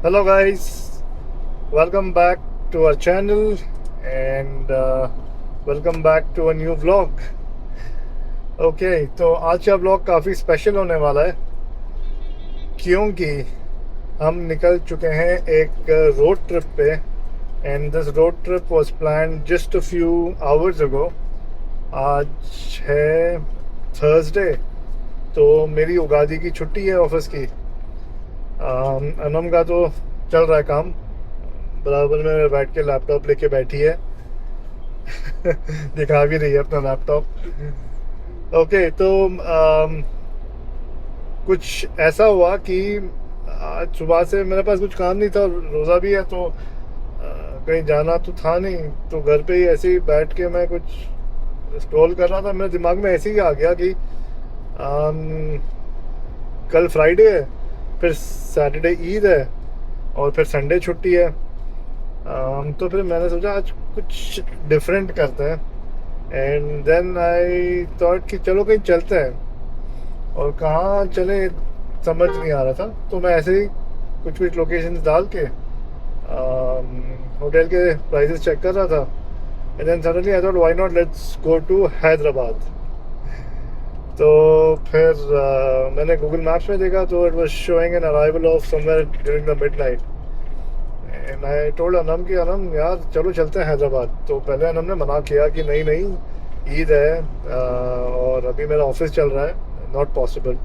Hello guys, welcome back to our channel and welcome back to a new vlog. तो आज का vlog काफ़ी special होने वाला है क्योंकि हम निकल चुके हैं एक रोड ट्रिप पे and this road trip was planned just a few hours ago. आज है थर्सडे, तो मेरी उगादी की छुट्टी है ऑफिस की. अनम का तो चल रहा है काम, बराबर में बैठ के लैपटॉप लेके बैठी है. दिखा भी रही है अपना लैपटॉप. तो कुछ ऐसा हुआ कि आज सुबह से मेरे पास कुछ काम नहीं था, रोज़ा भी है तो कहीं जाना तो था नहीं, तो घर पे ही ऐसे ही बैठ के मैं कुछ स्क्रॉल कर रहा था. मेरे दिमाग में ऐसे ही आ गया कि कल फ्राइडे है, फिर सैटरडे ईद है और फिर संडे छुट्टी है. तो फिर मैंने सोचा आज कुछ डिफरेंट करते हैं एंड देन आई थॉट कि चलो कहीं चलते हैं. और कहाँ चले समझ नहीं आ रहा था, तो मैं ऐसे ही कुछ कुछ लोकेशंस डाल के होटल के प्राइसेस चेक कर रहा था and then suddenly I thought why not let's go to Hyderabad. तो फिर मैंने गूगल मैप्स में देखा तो it was showing an arrival of somewhere during the midnight and I told Anam कि अनम यार चलो चलते हैं हैदराबाद. तो पहले अनम ने मना किया कि नहीं ईद है और अभी मेरा ऑफिस चल रहा है, नॉट पॉसिबल.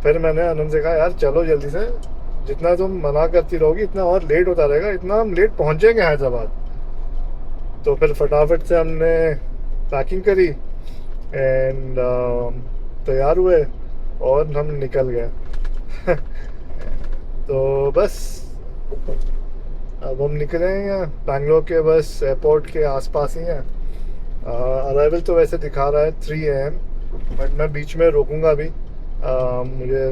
फिर मैंने अनम से कहा यार चलो जल्दी से, जितना तुम मना करती रहोगी इतना और लेट होता रहेगा, इतना हम लेट पहुँचेंगे हैदराबाद. तो फिर फटाफट से हमने पैकिंग करी एंड तैयार हुए और हम निकल गए. तो बस अब हम निकले हैं बैंगलोर के बस एयरपोर्ट के आसपास ही हैं. अराइवल तो वैसे दिखा रहा है 3 AM, बट मैं बीच में रोकूंगा भी. मुझे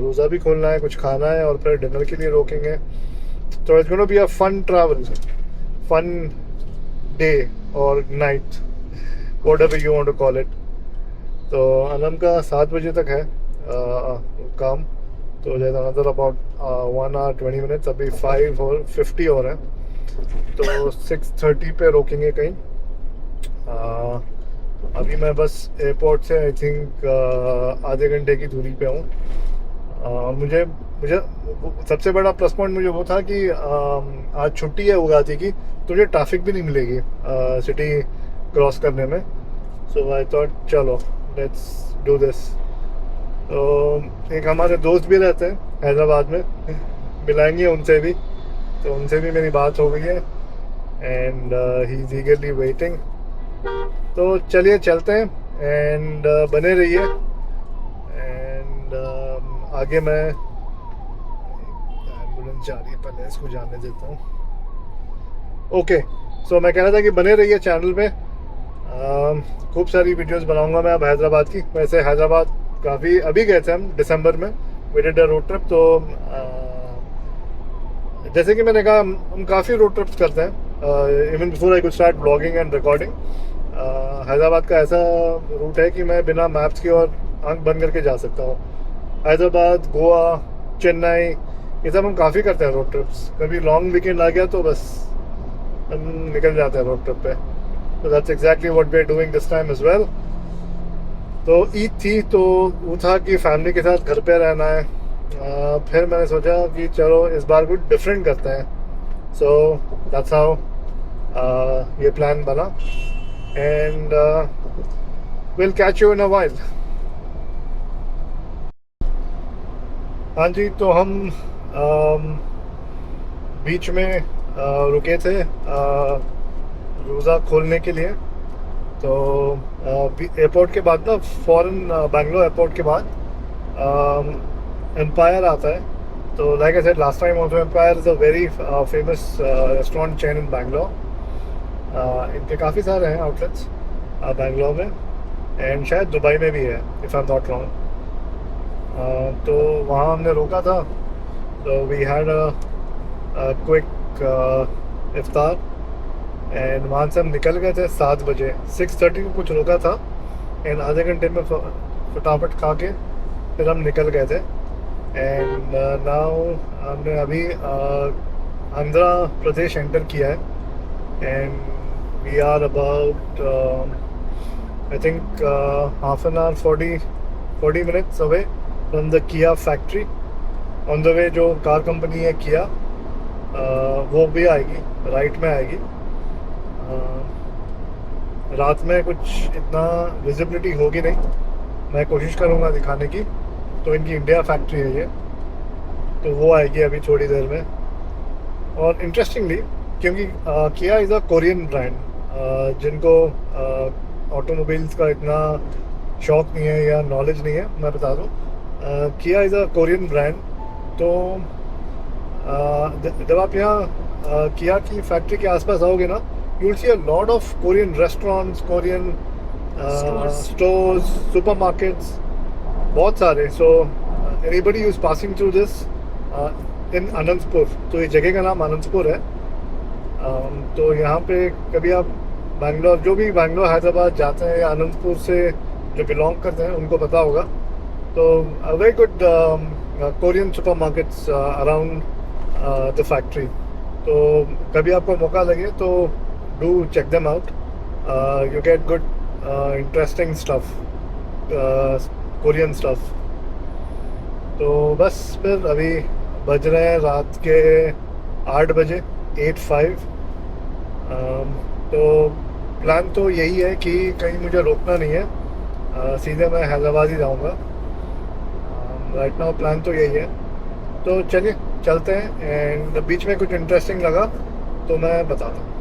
रोज़ा भी खोलना है, कुछ खाना है और फिर डिनर के लिए रोकेंगे. तो it's gonna be a fun travel, fun day और night, whatever you want to call it. तो अनम का 7 बजे तक है काम, तो जैसे अनदर अबाउट 1 hour 20 minutes, अभी 5:50 हो रहे हैं, तो 6:30 पे रोकेंगे कहीं. अभी मैं बस एयरपोर्ट से आई थिंक आधे घंटे की दूरी पे हूँ. मुझे सबसे बड़ा प्लस पॉइंट मुझे वो था कि आज छुट्टी है उगादी की, तो मुझे ट्रैफिक भी नहीं मिलेगी सिटी क्रॉस करने में. सो आई थॉट चलो लेट्स डू दिस. तो एक हमारे दोस्त भी रहते हैं हैदराबाद में, मिलाएंगे उनसे भी. तो उनसे भी मेरी बात हो गई है एंड ही इज़ ईगरली वेटिंग. तो चलिए चलते हैं एंड बने रहिए. एंड आगे मैं एम्बुलेंस जा रही है, पहले इसको जाने देता हूँ. ओके, सो मैं कह रहा था कि बने रहिए चैनल पे. खूब सारी वीडियोस बनाऊंगा मैं अब हैदराबाद की. वैसे हैदराबाद काफ़ी अभी गए थे हम दिसंबर में, we did a road trip. तो जैसे कि मैंने कहा हम काफ़ी रोड ट्रिप्स करते हैं. Even before I could start blogging and recording, Hyderabad का ऐसा रूट है कि मैं बिना मैप्स के और आंख बंद करके जा सकता हूँ. हैदराबाद, गोवा, चेन्नई, ये सब हम काफ़ी करते हैं रोड ट्रिप्स. कभी लॉन्ग वीकेंड आ गया तो बस हम निकल जाते हैं रोड ट्रिप पे. So that's exactly what we're doing this time as well. तो ईद थी तो वो था कि फैमिली के साथ घर पे रहना है. फिर मैंने सोचा कि चलो इस बार कुछ डिफरेंट करते हैं. सो दैट्स हाउ ये प्लान बना and will catch you in a while. हाँ जी, तो हम बीच में रुके थे रोज़ा खोलने के लिए. तो एयरपोर्ट के बाद ना फ़ौरन बैंगलोर एयरपोर्ट के बाद एम्पायर आता है. तो like I said last time also, Empire is a very famous restaurant chain in Bangalore. इनके काफ़ी सारे हैं आउटलेट्स बैंगलोर में एंड शायद दुबई में भी है if I am not wrong. तो वहाँ हमने रोका था. तो वी हैड अ क्विक इफ्तार एंड वहाँ से हम निकल गए थे 7 बजे. 6:30 को कुछ रोका था एंड आधे घंटे में फटाफट खा के फिर हम निकल गए थे. एंड नाउ हमने अभी आंध्र प्रदेश एंटर किया है and we are about I think half an hour 40 minutes away from the Kia factory. On the way जो कार कंपनी है किया वो भी आएगी, राइट में आएगी. रात में कुछ इतना विजिबिलिटी होगी नहीं, मैं कोशिश करूँगा दिखाने की. तो इनकी इंडिया फैक्ट्री है ये, तो वो आएगी अभी थोड़ी देर में. और इंटरेस्टिंगली क्योंकि किया इज़ अ कोरियन ब्रांड, जिनको ऑटोमोबाइल्स का इतना शौक नहीं है या नॉलेज नहीं है, मैं बता दूँ, किया इज़ अ कोरियन ब्रांड. तो जब आप यहाँ किया की फैक्ट्री के आसपास आओगे ना, you will see a lot of Korean restaurants, Korean stores, supermarkets, बहुत सारे. So anybody who is passing through this in Anandpur, तो ये जगह का नाम अनंतपुर है. तो यहाँ पे कभी आप बैंगलोर, जो भी बैंगलोर हैदराबाद जाते हैं या अनंतपुर से जो बिलोंग करते हैं उनको पता होगा. तो very good Korean supermarkets around the factory. तो कभी आपको मौका लगे तो do check them out. You get good interesting stuff, Korean stuff. तो बस फिर अभी बज रहे हैं रात के 8 बजे, 8:05. तो प्लान तो यही है कि कहीं मुझे रोकना नहीं है, सीधे मैं हैदराबाद ही जाऊँगा. राइट नाउ प्लान तो यही है. तो चलिए चलते हैं, एंड बीच में कुछ इंटरेस्टिंग लगा तो मैं बताता हूँ.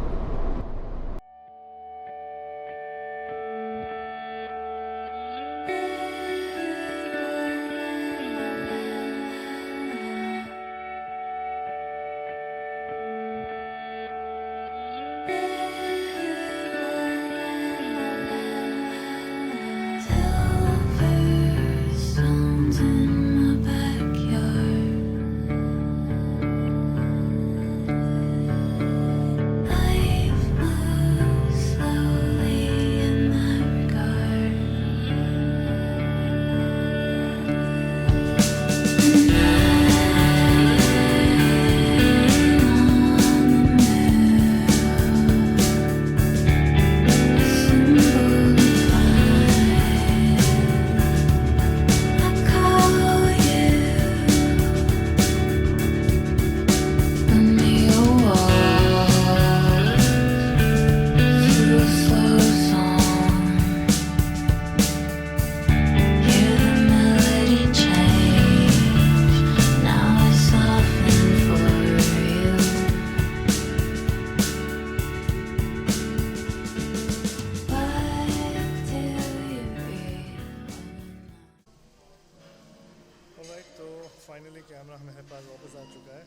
फाइनली कैमरा हमारे पास वापस आ चुका है.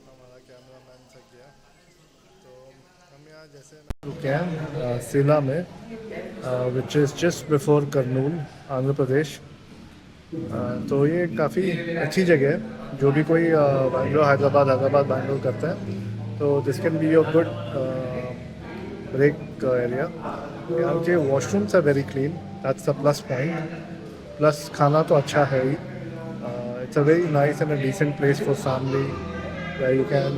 हमारा कैमरा मैन थक गया. तो हम यहाँ जैसे रुके हैं सिला में, which is just before Kurnool, Andhra Pradesh. तो ये काफ़ी अच्छी जगह है. जो भी कोई बैंगलोर हैदराबाद बैंगलोर करता है, तो this can be your good break area. यहाँ के washrooms are very clean, that's the plus point. Plus खाना तो अच्छा है ही. It's a very nice and a decent place for family, where you can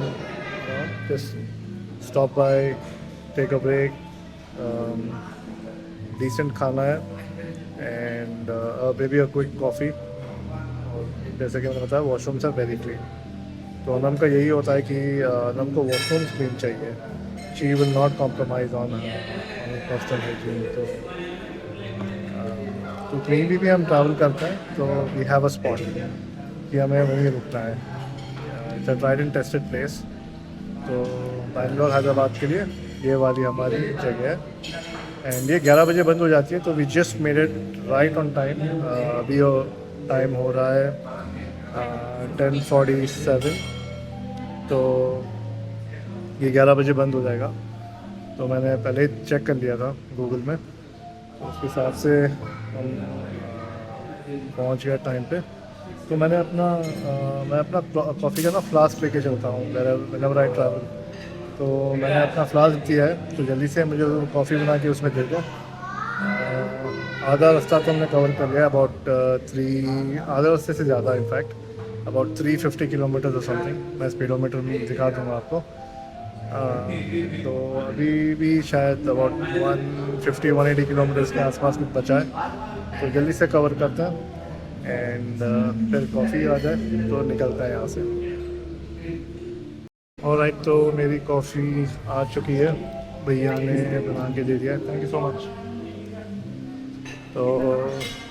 just stop by, take a break. Decent खाना है, and maybe a quick coffee. और जैसे कि मैंने बताया, वॉशरूम्स आर वेरी क्लीन. तो अनम का यही होता है कि अनम को वॉशरूम्स क्लीन चाहिए. She will not compromise on personal hygiene. तो कहीं भी हम ट्रैवल करते हैं तो वी हैव अ स्पॉट कि हमें वहीं रुकना है. It's a tried and tested place. तो बैंगलोर हैदराबाद के लिए ये वाली हमारी जगह है. एंड ये 11 बजे बंद हो जाती है. तो we just made it right on time. अभी टाइम हो रहा है 10:47. तो ये 11 बजे बंद हो जाएगा. तो मैंने पहले ही चेक कर लिया था गूगल में, तो उसके हिसाब से हम पहुँच गए टाइम पे. तो मैं अपना कॉफ़ी का ना फ्लास्क लेके चलता हूँ व्हेनेवर आई ट्रैवल. तो मैंने अपना फ्लास्क दिया है, तो जल्दी से मुझे कॉफ़ी बना के उसमें दे दो. आधा रास्ता तो हमने कवर कर लिया, अबाउट 3 आधा रास्ते से ज़्यादा इनफैक्ट. अबाउट 350 किलोमीटर और समथिंग। मैं स्पीडोमीटर में दिखा दूँगा आपको। तो अभी भी शायद अबाउट 150-180 किलोमीटर्स के आसपास कुछ बचा है, तो जल्दी से कवर करते हैं एंड फिर कॉफ़ी आ जाए तो निकलता है यहाँ से। ऑलराइट, तो मेरी कॉफ़ी आ चुकी है, भैया ने बना के दे दिया है, थैंक यू सो मच। तो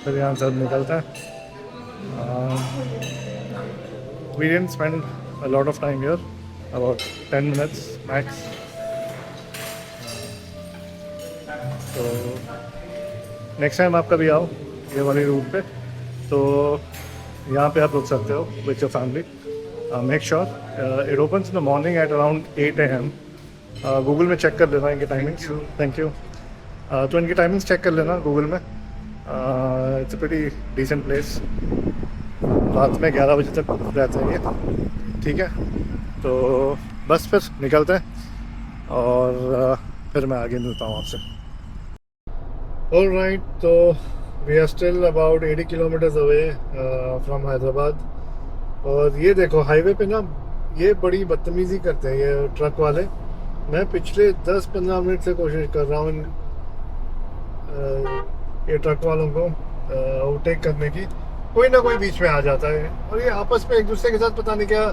फिर यहाँ से निकलता है। We didn't spend a lot of time here, about 10 minutes max. तो नेक्स्ट टाइम आप कभी आओ ये वाले रूट पे, तो यहाँ पे आप रुक सकते हो with your family. Make sure it opens in the morning at around 8 AM। Google में चेक कर लेना इनकी टाइमिंग्स, थैंक यू। तो इनकी टाइमिंग्स चेक कर लेना गूगल में। It's a pretty decent place. रात में 11 बजे तक रहते हैं ये, ठीक है। तो बस फिर निकलते हैं और फिर मैं आगे मिलता हूँ आपसे। ऑलराइट, तो we are still about 80 kilometres away from Hyderabad. और ये देखो हाईवे पे ना ये बड़ी बदतमीज़ी करते हैं ये ट्रक वाले। मैं पिछले 10-15 मिनट से कोशिश कर रहा हूँ ये ट्रक वालों को ओवरटेक करने की, कोई ना कोई बीच में आ जाता है और ये आपस में एक दूसरे के साथ पता नहीं क्या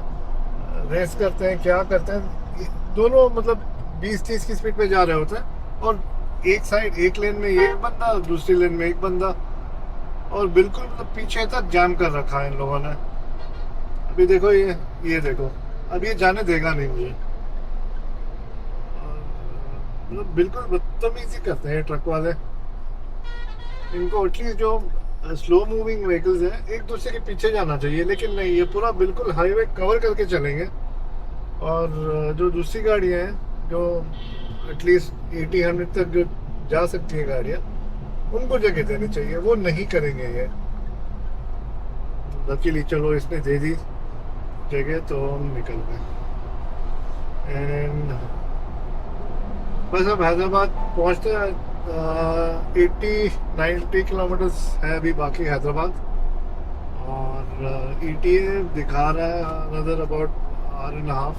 रेस करते हैं, क्या करते हैं। दोनों मतलब 20-30 की स्पीड पे जा रहे होते हैं और एक साइड एक लेन में एक बंदा, दूसरी लेन में एक बंदा, और बिल्कुल मतलब पीछे तक जाम कर रखा है इन लोगों ने। अभी देखो ये देखो, अब ये जाने देगा नहीं मुझे। मतलब बिल्कुल बदतमीजी करते हैं ट्रक वाले। इनको एटलीस्ट जो स्लो मूविंग व्हीकल्स हैं एक दूसरे के पीछे जाना चाहिए, लेकिन नहीं, ये पूरा बिल्कुल हाईवे कवर करके चलेंगे। और जो दूसरी गाड़ियाँ हैं जो एटलीस्ट 80-100 तक जो जा सकती हैं गाड़ियाँ, उनको जगह देनी चाहिए, वो नहीं करेंगे ये। लकीली चलो इसने दे दी जगह तो हम निकल गए। एंड बस अब हैदराबाद पहुँचते हैं। 80-90 किलोमीटर्स है अभी बाकी हैदराबाद, और ETA दिखा रहा है another about our and half.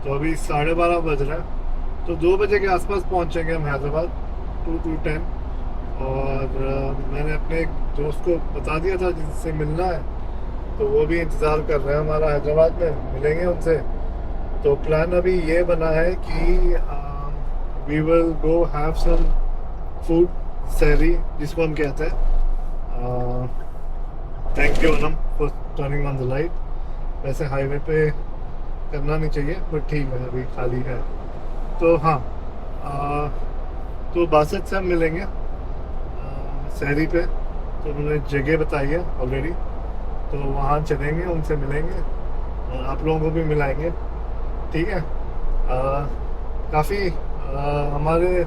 तो अभी 12:30 बज रहा है, तो 2 बजे के आसपास पहुंचेंगे हम हैदराबाद 2-2:10। और मैंने अपने एक दोस्त को बता दिया था जिससे मिलना है, तो वो भी इंतज़ार कर रहे हैं हमारा हैदराबाद में, मिलेंगे उनसे। तो प्लान अभी ये बना है कि we will go have some food, सहरी जिसको हम कहते हैं। Thank you Anam for turning on the light. वैसे हाईवे पे करना नहीं चाहिए बट ठीक है, अभी खाली है। तो हाँ, तो बासित से हम मिलेंगे सहरी पे। तो उन्होंने जगह बताई है ऑलरेडी, तो वहाँ चलेंगे, उनसे मिलेंगे और आप लोगों को भी मिलाएंगे, ठीक है। काफ़ी हमारे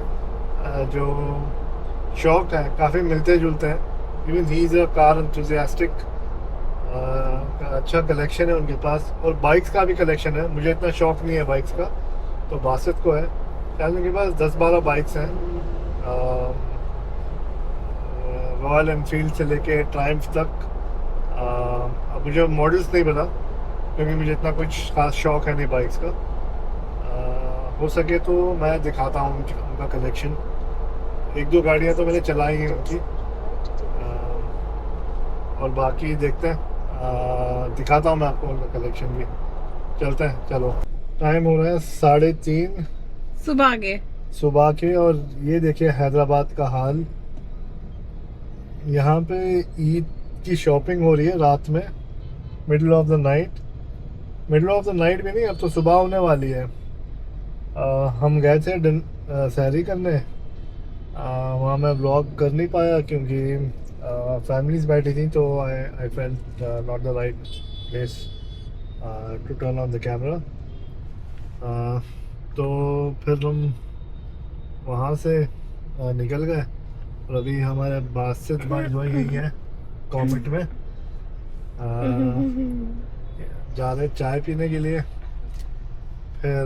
जो शौक है काफ़ी मिलते जुलते हैं। Even he is a car enthusiastic. अच्छा कलेक्शन है उनके पास, और बाइक्स का भी कलेक्शन है। मुझे इतना शौक नहीं है बाइक्स का, तो बासित को है। शायद उनके पास 10-12 बाइक्स हैं, रॉयल एनफील्ड से लेके ट्रायम्फ तक। अब मुझे मॉडल्स नहीं पता क्योंकि मुझे इतना कुछ खास शौक है नहीं बाइक्स का। हो सके तो मैं दिखाता हूँ उनका कलेक्शन। 1-2 गाड़ियाँ तो मैंने चलाई हैं उनकी, और बाकी देखते हैं। दिखाता हूँ मैं आपको उनका कलेक्शन भी। चलते हैं, चलो। टाइम हो रहा है 3:30 सुबह के, और ये देखिए हैदराबाद का हाल। यहाँ पे ईद की शॉपिंग हो रही है रात में, मिडिल ऑफ द नाइट भी नहीं, अब तो सुबह होने वाली है। हम गए थे सहरी करने। वहाँ मैं व्लॉग कर नहीं पाया क्योंकि फैमिलीज बैठी थी, तो I felt not the right place to turn on the camera. तो फिर हम वहाँ से निकल गए, और अभी हमारे बासित जो यही है कॉमेट में जा रहे चाय पीने के लिए। फिर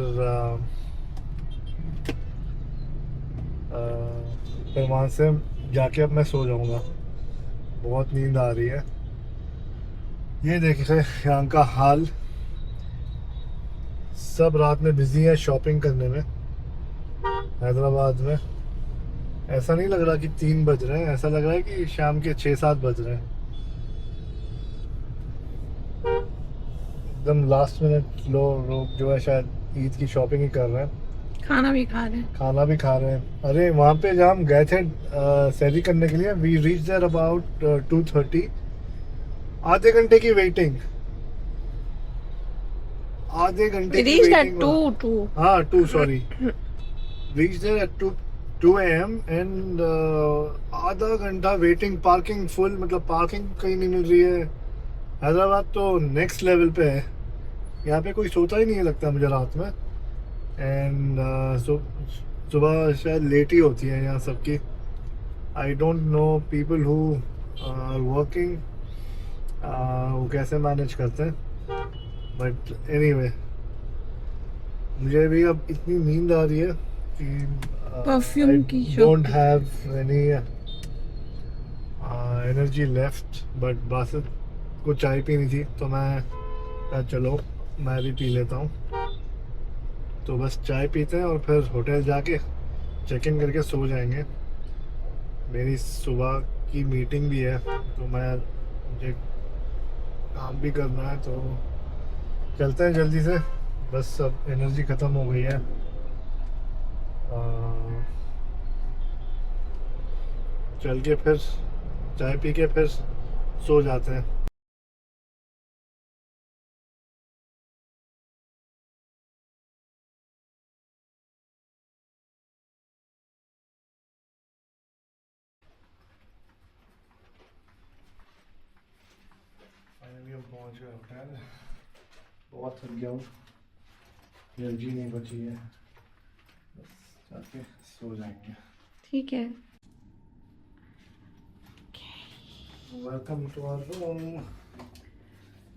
वहाँ से जाके अब मैं सो जाऊँगा, बहुत नींद आ रही है। ये देखिए यहाँ का हाल, सब रात में बिजी है शॉपिंग करने में हैदराबाद में। ऐसा नहीं लग रहा कि 3 बज रहे हैं, ऐसा लग रहा है कि शाम के 6-7 बज रहे हैं। एकदम लास्ट मिनट लोग जो है शायद ईद की शॉपिंग ही कर रहे हैं, खाना भी खा रहे हैं। खाना भी खा रहे हैं। अरे वहाँ पे जहाँ हम गए थे सैरी करने के लिए, वी रीच देयर अबाउट 2:30। आधे घंटे की वेटिंग, आधे घंटे की Reached at वेटिंग। 2. हाँ 2, sorry. Reach there at 2 AM and आधा घंटा वेटिंग, पार्किंग फुल, मतलब पार्किंग कहीं नहीं मिल रही है। हैदराबाद तो नेक्स्ट लेवल पे है, यहाँ पे कोई सोता ही नहीं है लगता मुझे रात में। एंड सुबह शायद लेट ही होती है यहाँ सबकी। I don't know people who are working वो कैसे मैनेज करते हैं, बट एनीवे मुझे भी अब इतनी नींद आ रही है कि परफ्यूम की don't shop. Have any energy left. But Basit को चाय पीनी थी तो मैं कहा चलो मैं भी पी लेता हूँ। तो बस चाय पीते हैं और फिर होटल जाके चेक इन करके सो जाएंगे। मेरी सुबह की मीटिंग भी है तो मुझे काम भी करना है, तो चलते हैं जल्दी से। बस अब एनर्जी ख़त्म हो गई है। चल के फिर चाय पी के फिर सो जाते हैं। फाइनली हम पहुँच गए होटल। बहुत थक गया हूँ, एनर्जी नहीं बची है, बस जाके सो जाएंगे। ठीक है। Welcome to our room.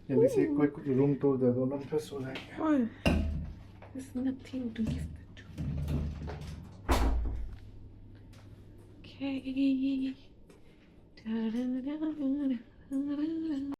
जल्दी से क्विक रूम टूर दे दो ना, फिर सो जाएंगे। और there's nothing to give it to. Okay. Da-da-da-da-da-da-da.